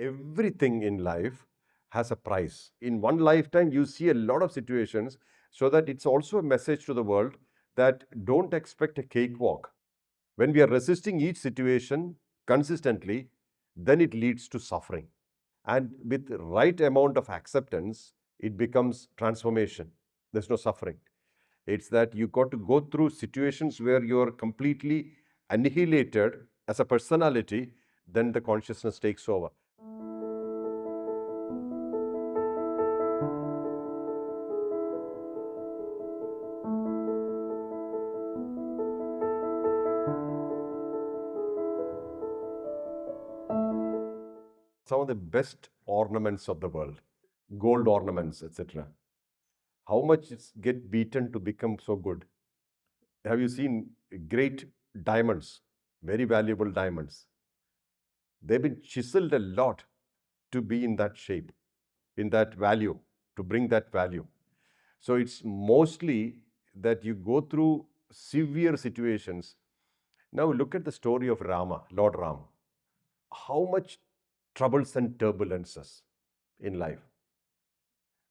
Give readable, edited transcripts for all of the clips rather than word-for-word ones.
everything in life has a price. In one lifetime, you see a lot of situations, so that it's also a message to the world that don't expect a cakewalk. When we are resisting each situation consistently, then it leads to suffering. And with the right amount of acceptance, it becomes transformation. There's no suffering. It's that you got to go through situations where you're completely annihilated as a personality, then the consciousness takes over. Some of the best ornaments of the world, gold ornaments, etc. How much it's get beaten to become so good? Have you seen great diamonds, very valuable diamonds? They've been chiseled a lot to be in that shape, in that value, to bring that value. So it's mostly that you go through severe situations. Now look at the story of Rama, Lord Rama. How much troubles and turbulences in life.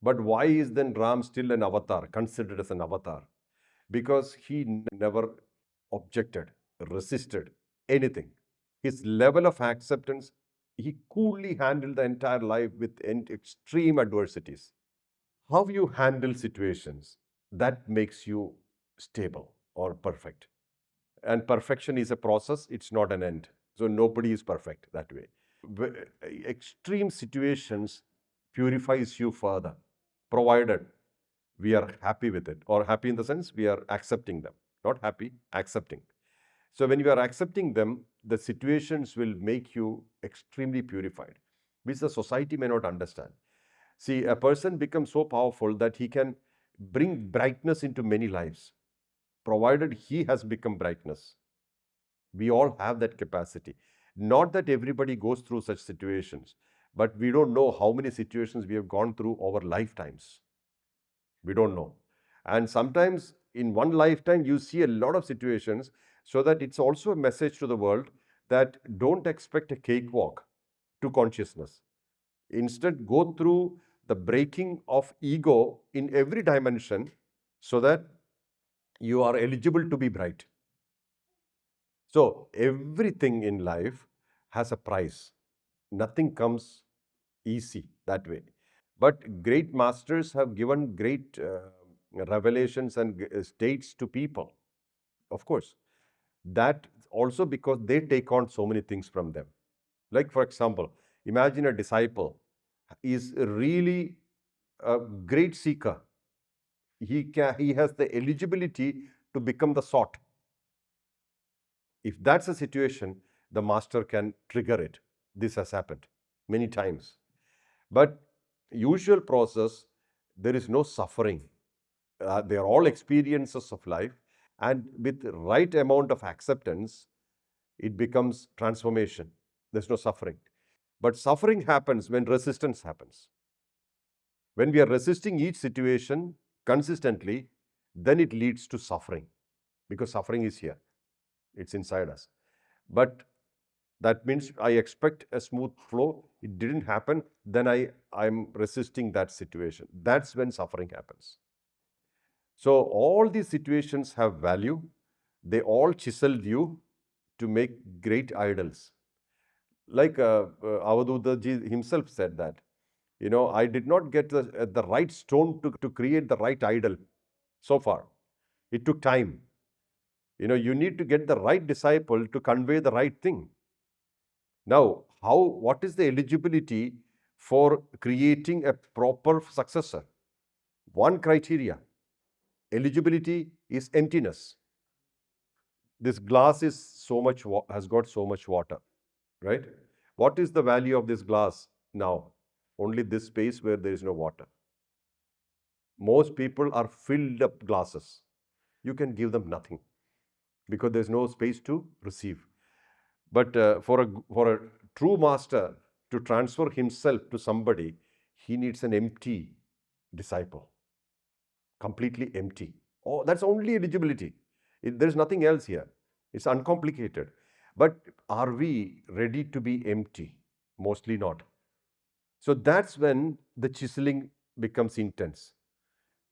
But why is then Ram still an avatar, considered as an avatar? Because he never objected, resisted anything. His level of acceptance, he coolly handled the entire life with extreme adversities. How you handle situations, that makes you stable or perfect. And perfection is a process, it's not an end. So nobody is perfect that way. Extreme situations purifies you further, provided we are happy with it, or happy in the sense we are accepting them, not happy, accepting. So when you are accepting them, the situations will make you extremely purified, which the society may not understand. See, a person becomes so powerful that he can bring brightness into many lives, provided he has become brightness. We all have that capacity. Not that everybody goes through such situations, but we don't know how many situations we have gone through over lifetimes. We don't know. And sometimes in one lifetime, you see a lot of situations, so that it's also a message to the world that don't expect a cakewalk to consciousness. Instead, go through the breaking of ego in every dimension, so that you are eligible to be bright. So everything in life has a price. Nothing comes easy that way. But great masters have given great revelations and states to people, of course. That also because they take on so many things from them. Like, for example, imagine a disciple is really a great seeker. He has the eligibility to become the sought. If that's a situation, the master can trigger it. This has happened many times. But usual process, there is no suffering. They are all experiences of life. And with right amount of acceptance, it becomes transformation. There's no suffering. But suffering happens when resistance happens. When we are resisting each situation consistently, then it leads to suffering. Because suffering is here. It's inside us. But that means I expect a smooth flow. It didn't happen. Then I'm resisting that situation. That's when suffering happens. So all these situations have value. They all chiseled you to make great idols. Like Avadutaji himself said that, I did not get the right stone to create the right idol so far. It took time. You need to get the right disciple to convey the right thing. Now, what is the eligibility for creating a proper successor? One criteria, eligibility is emptiness. This glass is has got so much water, right? What is the value of this glass now? Only this space where there is no water. Most people are filled up glasses. You can give them nothing because there's no space to receive. But for a true master to transfer himself to somebody, he needs an empty disciple, completely empty. Oh, that's only eligibility. There's nothing else here. It's uncomplicated. But are we ready to be empty? Mostly not. So that's when the chiseling becomes intense.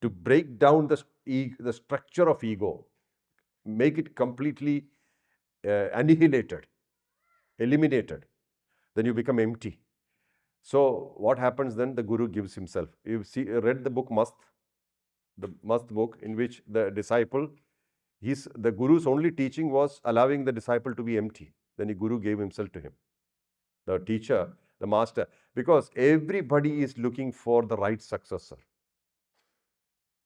To break down the structure of ego, make it completely annihilated, eliminated, then you become empty. So what happens then? The guru gives himself. You see, read the book Mast, the Mast book, in which the disciple, the guru's only teaching was allowing the disciple to be empty. Then the guru gave himself to him, the teacher, the master, because everybody is looking for the right successor.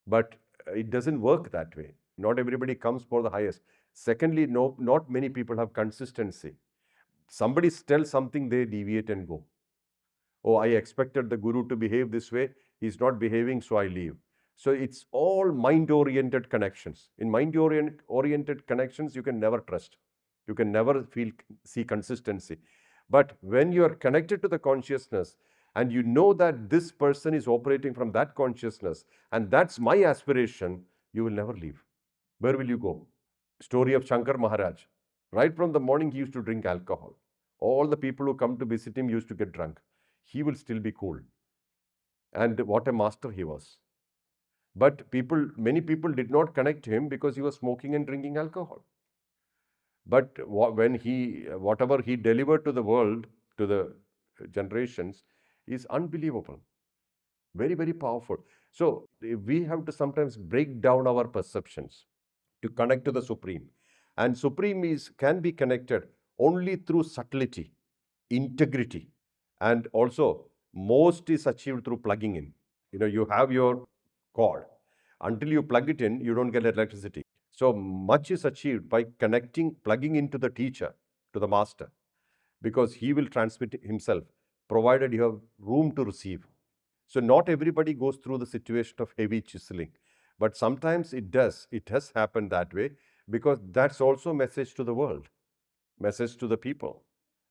But it doesn't work that way. Not everybody comes for the highest. Secondly, no, not many people have consistency. Somebody tells something, they deviate and go. Oh, I expected the guru to behave this way. He's not behaving, so I leave. So it's all mind-oriented connections. In mind-oriented connections, you can never trust. You can never see consistency. But when you are connected to the consciousness and you know that this person is operating from that consciousness and that's my aspiration, you will never leave. Where will you go? Story of Shankar Maharaj. Right from the morning, he used to drink alcohol. All the people who come to visit him used to get drunk. He will still be cool. And what a master he was. But many people did not connect to him because he was smoking and drinking alcohol. But whatever he delivered to the world, to the generations, is unbelievable. Very, very powerful. So we have to sometimes break down our perceptions to connect to the Supreme. And Supreme can be connected only through subtlety, integrity, and also most is achieved through plugging in. You have your cord. Until you plug it in, you don't get electricity. So much is achieved by plugging into the teacher, to the master, because he will transmit himself, provided you have room to receive. So not everybody goes through the situation of heavy chiseling, but sometimes it does. It has happened that way because that's also a message to the world, message to the people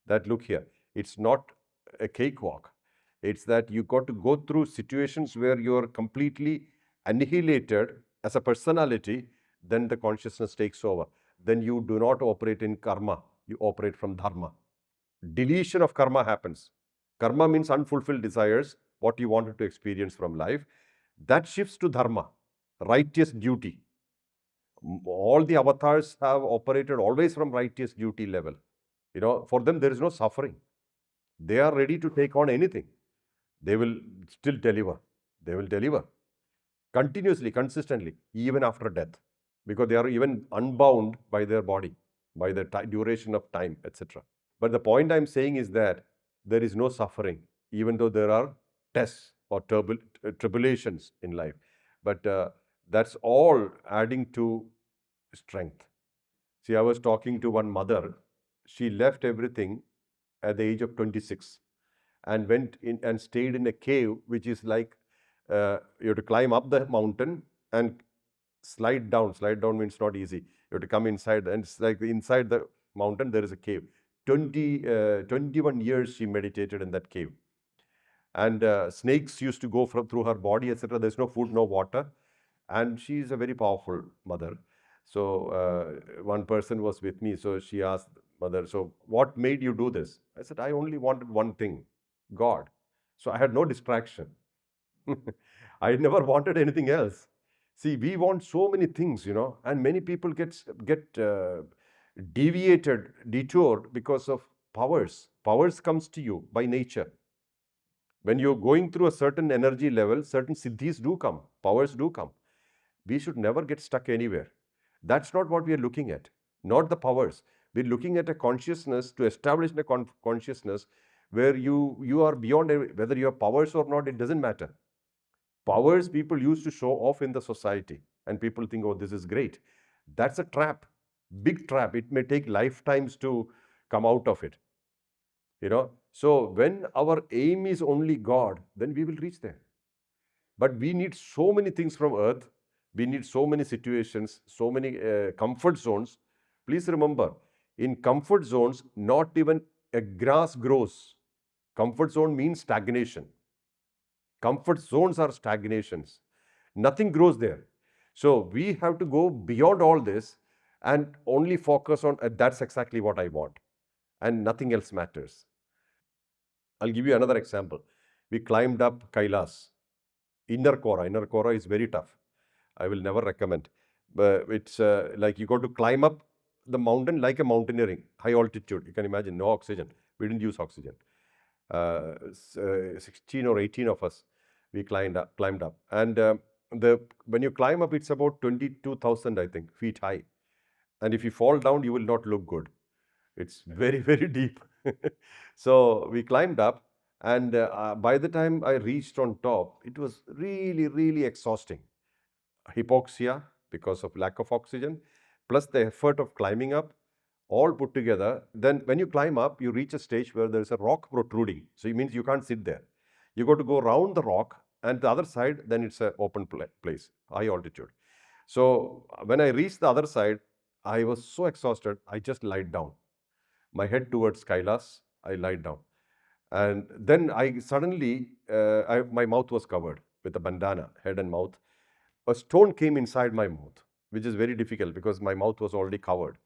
that look here, it's not a cakewalk. It's that you got to go through situations where you're completely annihilated as a personality, then the consciousness takes over. Then you do not operate in karma, you operate from dharma. Deletion of karma happens. Karma means unfulfilled desires, what you wanted to experience from life. That shifts to dharma, righteous duty. All the avatars have operated always from righteous duty level. For them, there is no suffering. They are ready to take on anything. They will still deliver. They will deliver continuously, consistently, even after death, because they are even unbound by their body, by the duration of time, etc. But the point I'm saying is that there is no suffering, even though there are tests or tribulations in life. But that's all adding to strength. See, I was talking to one mother. She left everything at the age of 26 and went in and stayed in a cave, which is like you have to climb up the mountain and slide down. Slide down means not easy. You have to come inside, and it's like inside the mountain there is a cave. 21 years she meditated in that cave. And snakes used to go through her body, etc. There's no food, no water. And she is a very powerful mother. So one person was with me. So she asked mother, so what made you do this? I said, I only wanted one thing, God. So I had no distraction. I never wanted anything else. See, we want so many things, and many people get detoured because of powers. Powers comes to you by nature. When you're going through a certain energy level, certain siddhis do come, powers do come. We should never get stuck anywhere. That's not what we are looking at, not the powers. We're looking at a consciousness, to establish a consciousness where you are beyond, whether you have powers or not, it doesn't matter. Powers people used to show off in the society, and people think, oh, this is great. That's a trap, big trap. It may take lifetimes to come out of it. So when our aim is only God, then we will reach there. But we need so many things from earth. We need so many situations, so many comfort zones. Please remember, in comfort zones, not even a grass grows. Comfort zone means stagnation. Comfort zones are stagnations. Nothing grows there. So we have to go beyond all this and only focus on that's exactly what I want, and nothing else matters. I'll give you another example. We climbed up Kailas. Inner Kora. Inner Kora is very tough. I will never recommend. But it's like you got to climb up the mountain like a mountaineering, high altitude. You can imagine, no oxygen. We didn't use oxygen. 16 or 18 of us, we climbed up. And when you climb up, it's about 22,000, I think, feet high. And if you fall down, you will not look good. It's very, very deep. So we climbed up, and by the time I reached on top, it was really, really exhausting. Hypoxia because of lack of oxygen, plus the effort of climbing up, all put together. Then when you climb up, you reach a stage where there's a rock protruding. So it means you can't sit there. You got to go around the rock, and the other side, then it's an open place, high altitude. So when I reached the other side, I was so exhausted, I just lied down. My head towards Kailas, I lied down. And then I suddenly, my mouth was covered with a bandana, head and mouth. A stone came inside my mouth, which is very difficult because my mouth was already covered.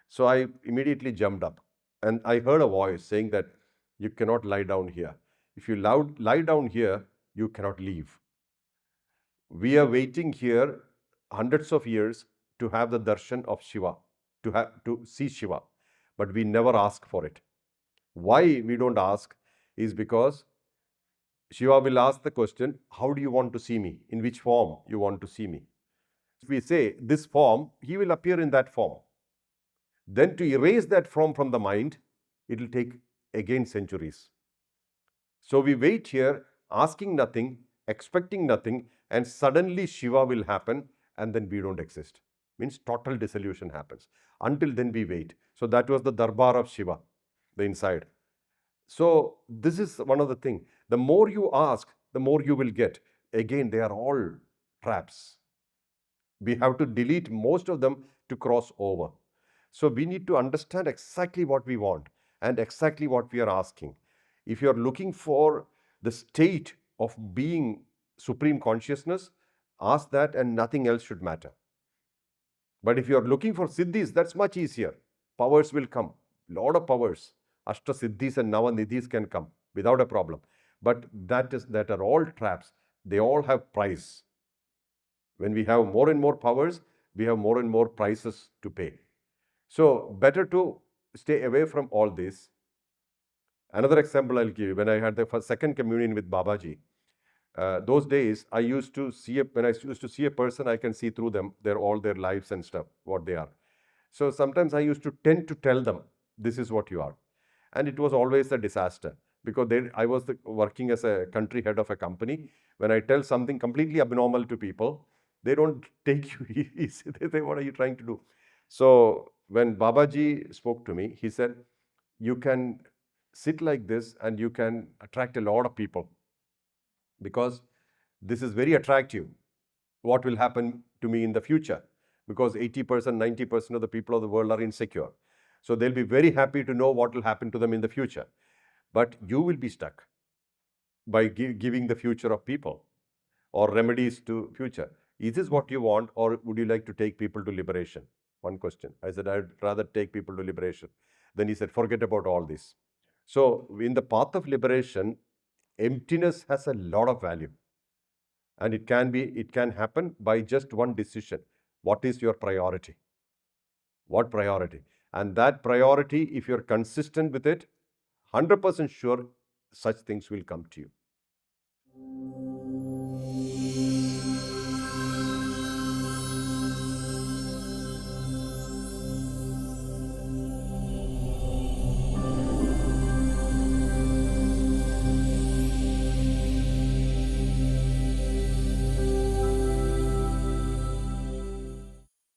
So I immediately jumped up, and I heard a voice saying that you cannot lie down here. If you lie down here, you cannot leave. We are waiting here hundreds of years to have the darshan of Shiva, to see Shiva, but we never ask for it. Why we don't ask is because Shiva will ask the question, how do you want to see me? In which form you want to see me? If we say this form, he will appear in that form. Then to erase that form from the mind, it will take again centuries. So we wait here asking nothing, expecting nothing, and suddenly Shiva will happen, and then we don't exist. Means total dissolution happens. Until then we wait. So that was the darbar of Shiva, the inside. So this is one of the things. The more you ask, the more you will get. Again, they are all traps. We have to delete most of them to cross over. So we need to understand exactly what we want and exactly what we are asking. If you are looking for the state of being supreme consciousness, ask that and nothing else should matter. But if you are looking for siddhis, that's much easier. Powers will come. Lot of powers. Ashta siddhis and navanidhis can come without a problem. But that are all traps. They all have price. When we have more and more powers, we have more and more prices to pay. So better to stay away from all this. Another example I'll give you. When I had the second communion with Babaji, those days I used to see when I used to see a person, I can see through them, all their lives and stuff, what they are. So sometimes I used to tend to tell them, this is what you are. And it was always a disaster because I was working as a country head of a company. When I tell something completely abnormal to people, they don't take you easy. They say, what are you trying to do? So when Babaji spoke to me, he said, you can sit like this and you can attract a lot of people because this is very attractive. What will happen to me in the future? Because 80%, 90% of the people of the world are insecure. So they'll be very happy to know what will happen to them in the future. But you will be stuck by giving the future of people or remedies to future. Is this what you want, or would you like to take people to liberation? One question. I said, I'd rather take people to liberation. Then he said, forget about all this. So in the path of liberation, emptiness has a lot of value. And it can happen by just one decision. What is your priority? What priority? And that priority, if you're consistent with it, 100% sure such things will come to you.